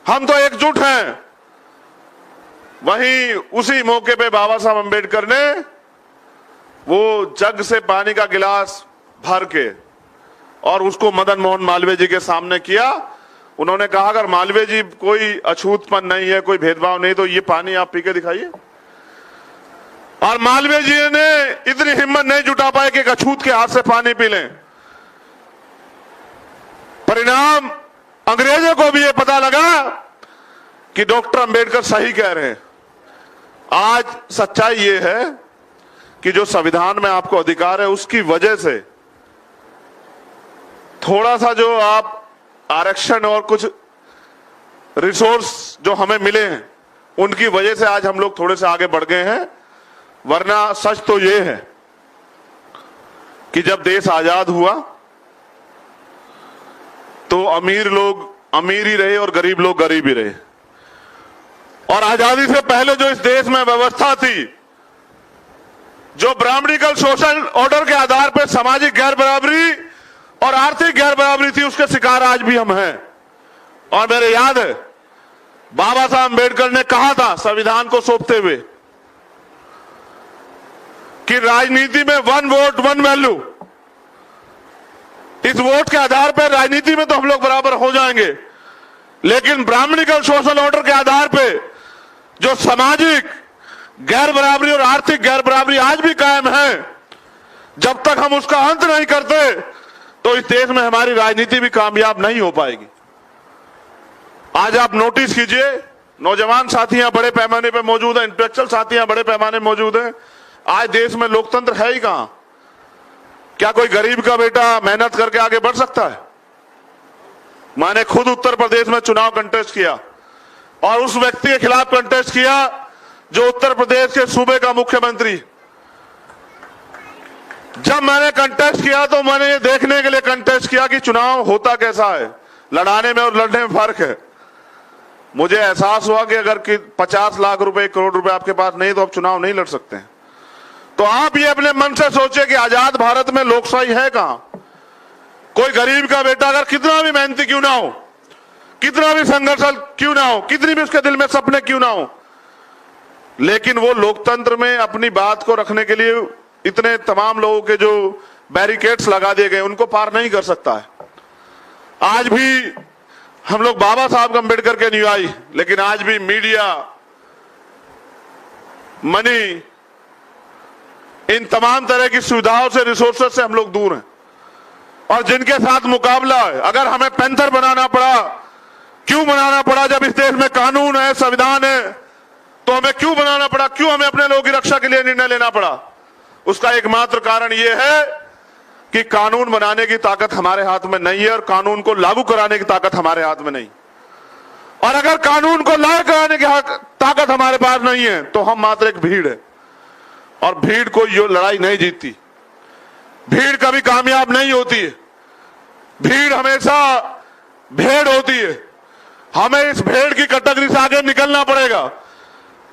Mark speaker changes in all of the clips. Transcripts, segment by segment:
Speaker 1: हम तो एकजुट हैं। वहीं उसी मौके पे बाबा साहब अंबेडकर ने वो जग से पानी का गिलास भर के और उसको मदन मोहन मालवीय जी के सामने किया। उन्होंने कहा अगर मालवीय जी कोई अछूतपन नहीं है, कोई भेदभाव नहीं, तो ये पानी आप पी के दिखाइए। और मालवीय जी ने इतनी हिम्मत नहीं जुटा पाए कि एक अछूत के हाथ से पानी पी लें। परिणाम अंग्रेजों को भी ये पता लगा कि डॉक्टर अंबेडकर सही कह रहे हैं। आज सच्चाई ये है कि जो संविधान में आपको अधिकार है, उसकी वजह से थोड़ा सा जो आप आरक्षण और कुछ रिसोर्स जो हमें मिले हैं, उनकी वजह से आज हम लोग थोड़े से आगे बढ़ गए हैं। वरना सच तो ये है कि जब देश आजाद हुआ तो अमीर लोग अमीर ही रहे और गरीब लोग गरीब ही रहे। और आजादी से पहले जो इस देश में व्यवस्था थी, जो ब्राह्मणिकल सोशल ऑर्डर के आधार पर सामाजिक गैर बराबरी और आर्थिक गैर बराबरी थी, उसके शिकार आज भी हम हैं। और मेरे याद है बाबा साहब अंबेडकर ने कहा था संविधान को सौंपते हुए कि राजनीति में 1 वोट 1 वैल्यू, इस वोट के आधार पर राजनीति में तो हम लोग बराबर हो जाएंगे, लेकिन ब्राह्मणिकल सोशल ऑर्डर के आधार पे जो सामाजिक गैर बराबरी और आर्थिक गैर बराबरी आज भी कायम है, जब तक हम उसका अंत नहीं करते तो इस देश में हमारी राजनीति भी कामयाब नहीं हो पाएगी। आज आप नोटिस कीजिए, नौजवान साथियां बड़े पैमाने पर मौजूद हैं, इंटेलेक्चुअल साथियां बड़े पैमाने मौजूद हैं। आज देश में लोकतंत्र है ही कहां? क्या कोई गरीब का बेटा मेहनत करके आगे बढ़ सकता है? मैंने खुद उत्तर प्रदेश में चुनाव कंटेस्ट किया और उस व्यक्ति के खिलाफ कंटेस्ट किया जो उत्तर प्रदेश के सूबे का मुख्यमंत्री। जब मैंने कंटेस्ट किया तो मैंने ये देखने के लिए कंटेस्ट किया कि चुनाव होता कैसा है, लड़ाने में और लड़ने में फर्क है। मुझे एहसास हुआ कि अगर 50 लाख रुपए 1 करोड़ रुपए आपके पास नहीं तो आप चुनाव नहीं लड़ सकते हैं। तो आप ये अपने मन से सोचे कि आजाद भारत में लोकशाही है कहां? कोई गरीब का बेटा अगर कितना भी मेहनती क्यों ना हो, कितना भी संघर्षशील क्यों ना हो, कितनी भी उसके दिल में सपने क्यों ना हो, लेकिन वो लोकतंत्र में अपनी बात को रखने के लिए इतने तमाम लोगों के जो बैरिकेड्स लगा दिए गए, उनको पार नहीं कर सकता है। आज भी हम लोग बाबा साहब अम्बेडकर के अनुयायी, लेकिन आज भी मीडिया, मनी, इन तमाम तरह की सुविधाओं से, रिसोर्सेज से हम लोग दूर हैं। और जिनके साथ मुकाबला है, अगर हमें पैंथर बनाना पड़ा, क्यों बनाना पड़ा? जब इस देश में कानून है, संविधान है, तो हमें क्यों बनाना पड़ा? क्यों हमें अपने लोगों की रक्षा के लिए निर्णय लेना पड़ा? उसका एकमात्र कारण यह है कि कानून बनाने की ताकत हमारे हाथ में नहीं है और कानून को लागू कराने की ताकत हमारे हाथ में नहीं। और अगर कानून को लागू कराने की ताकत हमारे पास नहीं है तो हम मात्र एक भीड़ है, और भीड़ कोई जो लड़ाई नहीं जीतती, भीड़ कभी कामयाब नहीं होती है, भीड़ हमेशा भेड़ होती है। हमें इस भेड़ की कैटेगरी से आगे निकलना पड़ेगा।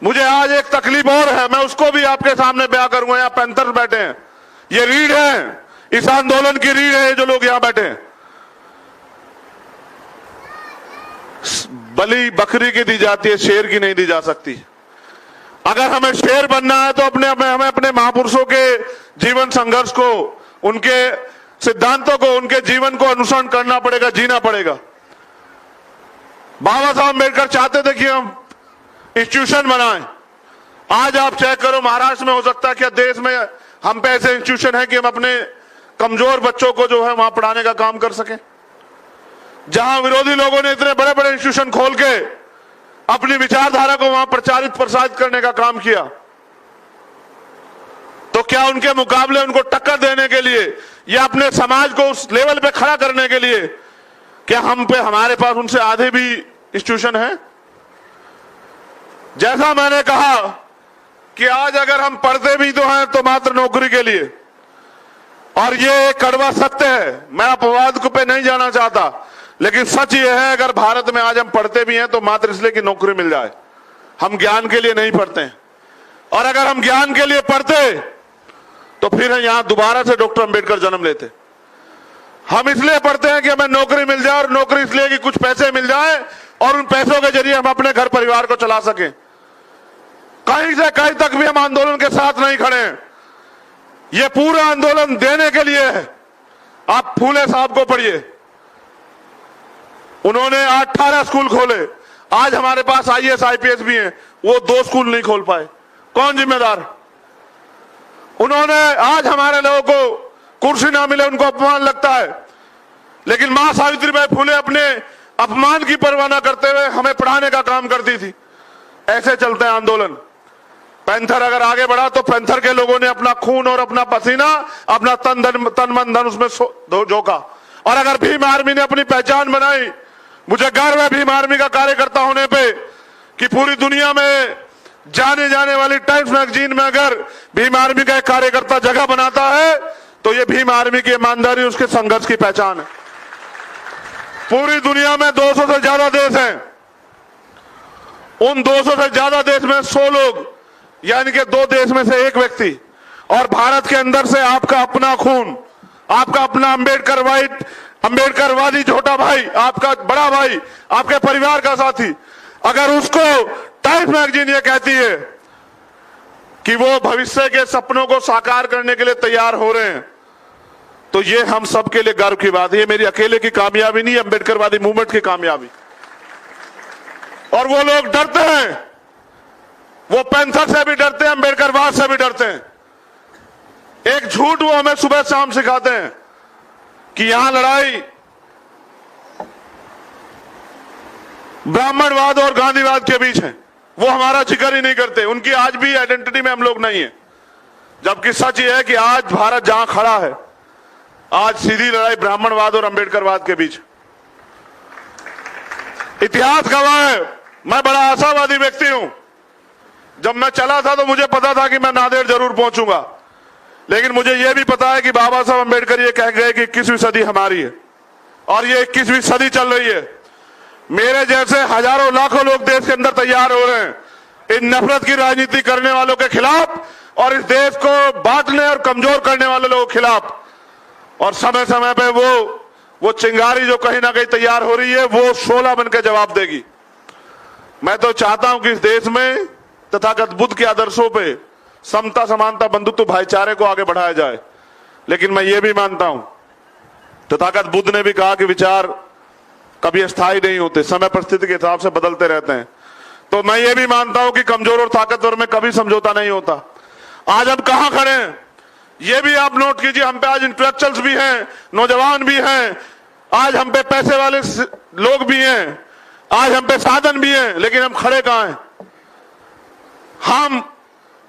Speaker 1: मुझे आज एक तकलीफ और है, मैं उसको भी आपके सामने बयां करूंगा। यहाँ पैंथर बैठे हैं, ये रीढ़ है, इस आंदोलन की रीढ़ है जो लोग यहां बैठे हैं। बलि बकरी की दी जाती है, शेर की नहीं दी जा सकती। अगर हमें शेर बनना है तो हमें अपने महापुरुषों के जीवन संघर्ष को, उनके सिद्धांतों को, उनके जीवन को अनुसरण करना पड़ेगा, जीना पड़ेगा। बाबा साहब अम्बेडकर चाहते थे कि हम इंस्टीट्यूशन बनाएं। आज आप चेक करो, महाराष्ट्र में हो सकता है कि देश में हम पे ऐसे इंस्टीट्यूशन है कि हम अपने कमजोर बच्चों को जो है वहां पढ़ाने का काम कर सकें। जहां विरोधी लोगों ने इतने बड़े बड़े इंस्टीट्यूशन खोल के अपनी विचारधारा को वहां प्रचारित प्रसारित करने का काम किया, तो क्या उनके मुकाबले, उनको टक्कर देने के लिए या अपने समाज को उस लेवल पे खड़ा करने के लिए क्या हमारे पास उनसे आधे भी इंस्टीट्यूशन है? जैसा मैंने कहा कि आज अगर हम पढ़ते भी तो हैं तो मात्र नौकरी के लिए, और ये कड़वा सत्य है, मैं अपवाद को पे नहीं जाना चाहता, लेकिन सच ये है अगर भारत में आज हम पढ़ते भी हैं तो मात्र इसलिए कि नौकरी मिल जाए। हम ज्ञान के लिए नहीं पढ़ते हैं, और अगर हम ज्ञान के लिए पढ़ते तो फिर यहां दोबारा से डॉक्टर अंबेडकर जन्म लेते। हम इसलिए पढ़ते हैं कि हमें नौकरी मिल जाए, और नौकरी इसलिए कि कुछ पैसे मिल जाए और उन पैसों के जरिए हम अपने घर परिवार को चला सकें। कहीं से कहीं तक भी हम आंदोलन के साथ नहीं खड़े हैं। ये पूरा आंदोलन देने के लिए है। आप फूले साहब को पढ़िए, उन्होंने 18 स्कूल खोले। आज हमारे पास IAS IPS भी हैं, वो 2 स्कूल नहीं खोल पाए। कौन जिम्मेदार? उन्होंने, आज हमारे लोगों को कुर्सी ना मिले उनको अपमान लगता है, लेकिन मां सावित्रीबाई फुले अपने अपमान की परवाह न करते हुए हमें पढ़ाने का काम करती थी। ऐसे चलते हैं आंदोलन। पैंथर अगर आगे बढ़ा तो पैंथर के लोगों ने अपना खून और अपना पसीना, अपना तन मन धन उसमें झोंका। और अगर भीम आर्मी ने अपनी पहचान बनाई, मुझे गर्व है भीम आर्मी का कार्यकर्ता होने पे कि पूरी दुनिया में जाने जाने वाली टाइम्स मैगजीन में अगर भीम आर्मी का एक कार्यकर्ता जगह बनाता है तो ये भीम आर्मी की ईमानदारी, उसके संघर्ष की पहचान है। पूरी दुनिया में 200 से ज्यादा देश हैं। उन 200 से ज्यादा देश में 100 लोग, यानी कि 2 देश में से 1 व्यक्ति, और भारत के अंदर से आपका अपना खून, आपका अपना अम्बेडकरवादी छोटा भाई, आपका बड़ा भाई, आपके परिवार का साथी, अगर उसको टाइम्स मैगजीन ये कहती है कि वो भविष्य के सपनों को साकार करने के लिए तैयार हो रहे हैं, तो ये हम सबके लिए गर्व की बात है। ये मेरी अकेले की कामयाबी नहीं, अम्बेडकरवादी मूवमेंट की कामयाबी। और वो लोग डरते हैं, वो पैंथर से भी डरते हैं, अम्बेडकरवाद से भी डरते हैं। एक झूठ वो हमें सुबह शाम सिखाते हैं कि यहां लड़ाई ब्राह्मणवाद और गांधीवाद के बीच है। वो हमारा जिक्र ही नहीं करते, उनकी आज भी आइडेंटिटी में हम लोग नहीं है। जबकि सच ये है कि आज भारत जहां खड़ा है, आज सीधी लड़ाई ब्राह्मणवाद और अम्बेडकरवाद के बीच। इतिहास गवाह है, मैं बड़ा आशावादी व्यक्ति हूं। जब मैं चला था तो मुझे पता था कि मैं नांदेड़ जरूर पहुंचूंगा, लेकिन मुझे यह भी पता है कि बाबा साहब अम्बेडकर ये कह गए कि 21वीं सदी हमारी है और ये 21वीं सदी चल रही है। मेरे जैसे हजारों लाखों लोग देश के अंदर तैयार हो रहे हैं इन नफरत की राजनीति करने वालों के खिलाफ और इस देश को बांटने और कमजोर करने वाले लोगों के खिलाफ। और समय समय पे वो चिंगारी जो कहीं ना कहीं तैयार हो रही है, वो शोला बनकर जवाब देगी। मैं तो चाहता हूं कि इस देश में तथागत बुद्ध के आदर्शों पे समता, समानता, बंधुत्व, भाईचारे को आगे बढ़ाया जाए। लेकिन मैं ये भी मानता हूं, तथागत बुद्ध ने भी कहा कि विचार कभी स्थायी नहीं होते, समय परिस्थिति के हिसाब से बदलते रहते हैं। तो मैं ये भी मानता हूं कि कमजोर और ताकतवर में कभी समझौता नहीं होता। आज हम कहां खड़े हैं ये भी आप नोट कीजिए। हम पे आज इंटेलेक्चुअल्स भी हैं, नौजवान भी हैं, आज हम पे पैसे वाले लोग भी हैं, आज हम पे साधन भी हैं, लेकिन हम खड़े कहां हैं? हम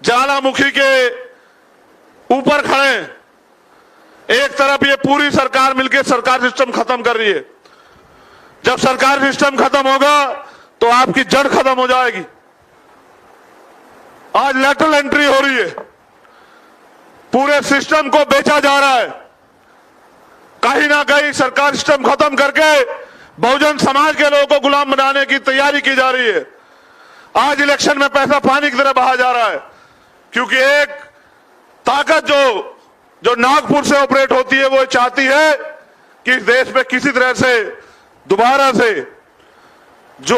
Speaker 1: ज्वालामुखी के ऊपर खड़े हैं। एक तरफ ये पूरी सरकार मिलकर सरकार सिस्टम खत्म कर रही है। जब सरकार सिस्टम खत्म होगा तो आपकी जड़ खत्म हो जाएगी। आज लेटरल एंट्री हो रही है, पूरे सिस्टम को बेचा जा रहा है। कहीं ना कहीं सरकार सिस्टम खत्म करके बहुजन समाज के लोगों को गुलाम बनाने की तैयारी की जा रही है। आज इलेक्शन में पैसा पानी की तरह बहा जा रहा है, क्योंकि एक ताकत जो नागपुर से ऑपरेट होती है, वो चाहती है कि इस देश में किसी तरह से दोबारा से जो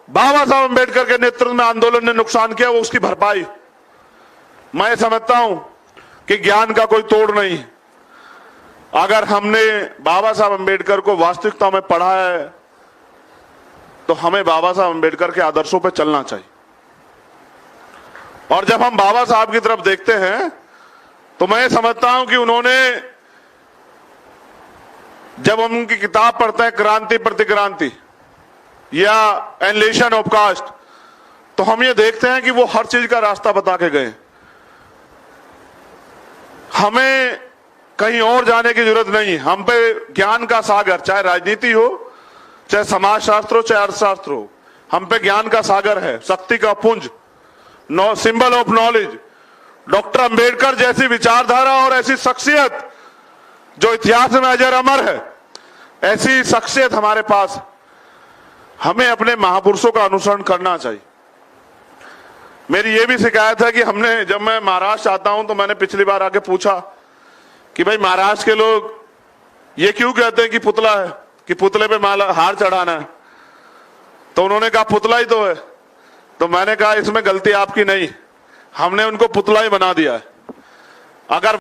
Speaker 1: बाबा साहब अम्बेडकर के नेतृत्व में आंदोलन ने नुकसान किया, वो उसकी भरपाई। मैं समझता हूं कि ज्ञान का कोई तोड़ नहीं। अगर हमने बाबा साहब अम्बेडकर को वास्तविकता में पढ़ा है तो हमें बाबा साहब अम्बेडकर के आदर्शों पर चलना चाहिए। और जब हम बाबा साहब की तरफ देखते हैं तो मैं समझता हूं कि उन्होंने, जब हम उनकी किताब पढ़ते हैं क्रांति प्रतिक्रांति या एनलेशन ऑफ कास्ट, तो हम ये देखते हैं कि वो हर चीज का रास्ता बता के गए। हमें कहीं और जाने की जरूरत नहीं। हम पे ज्ञान का सागर, चाहे राजनीति हो, चाहे समाजशास्त्र हो, चाहे अर्थशास्त्र हो, हम पे ज्ञान का सागर है, शक्ति का पुंज, symbol of knowledge. Doctor Ambedkar जैसी विचारधारा और ऐसी शख्सियत जो इतिहास में अजर अमर है, ऐसी शख्सियत हमारे पास। हमें अपने महापुरुषों का अनुसरण करना चाहिए। मेरी ये भी शिकायत है कि हमने, जब मैं महाराष्ट्र आता हूं तो मैंने पिछली बार आके पूछा कि भाई महाराष्ट्र के लोग ये क्यों कहते हैं कि पुतला है, कि पुतले पे माला हार चढ़ाना है। तो उन्होंने कहा पुतला ही तो है। तो मैंने कहा इसमें गलती आपकी नहीं, हमने उनको पुतला ही बना दिया है। अगर